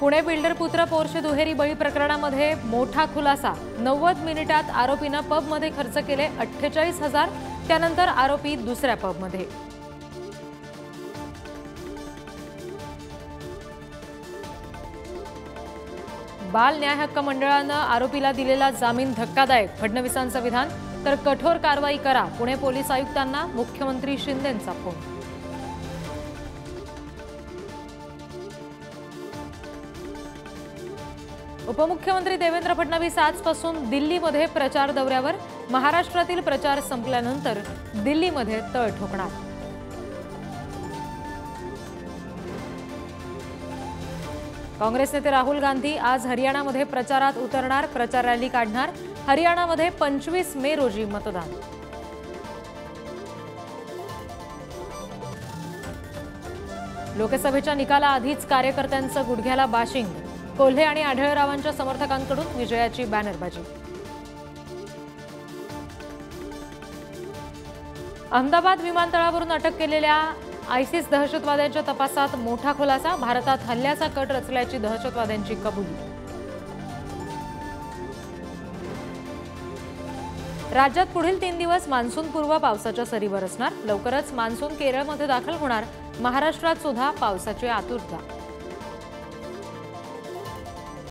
Pune builder पुत्र Porsche दुहेरी बळी प्रकरणामध्ये मोठा खुलासा। 90 मिनिटात आरोपीने पबमध्ये खर्च केले 48,000। त्यानंतर आरोपी दुसऱ्या पबमध्ये। बाल न्याय हक्क मंडळाने आरोपीला दिलेला जामीन धक्कादायक। फडणवीसांचं विधान, तर कठोर कारवाई करा। पुणे पोलीस आयुक्तांना मुख्यमंत्री शिंदेंचा फोन। उपमुख्यमंत्री देवेंद्र फडणवीस आजपासून दिल्लीमध्ये प्रचार दौऱ्यावर। महाराष्ट्रातील प्रचार संपल्यानंतर दिल्लीमध्ये तळ ठोकणार। काँग्रेस नेते राहुल गांधी आज हरियाणामध्ये प्रचारात उतरणार। प्रचार रॅली काढणार। हरियाणामध्ये 25 मे रोजी मतदान। लोकसभेच्या निकालाआधीच कार्यकर्त्यांचं गुडघ्याला बाशिंग। कोल्हे आणि आढळरावांच्या समर्थकांकडून विजयाची बॅनरबाजी। अहमदाबाद विमानतळावरून अटक केलेल्या आयसिस दहशतवाद्यांच्या तपासात मोठा खुलासा। भारतात हल्ल्याचा कट रचल्याची दहशतवाद्यांची कबुली। राज्यात पुढील 3 दिवस मान्सूनपूर्व पावसाच्या सरी बरसणार। लवकरच मान्सून केरळमध्ये दाखल होणार। महाराष्ट्रात सुद्धा पावसाची आतुरता।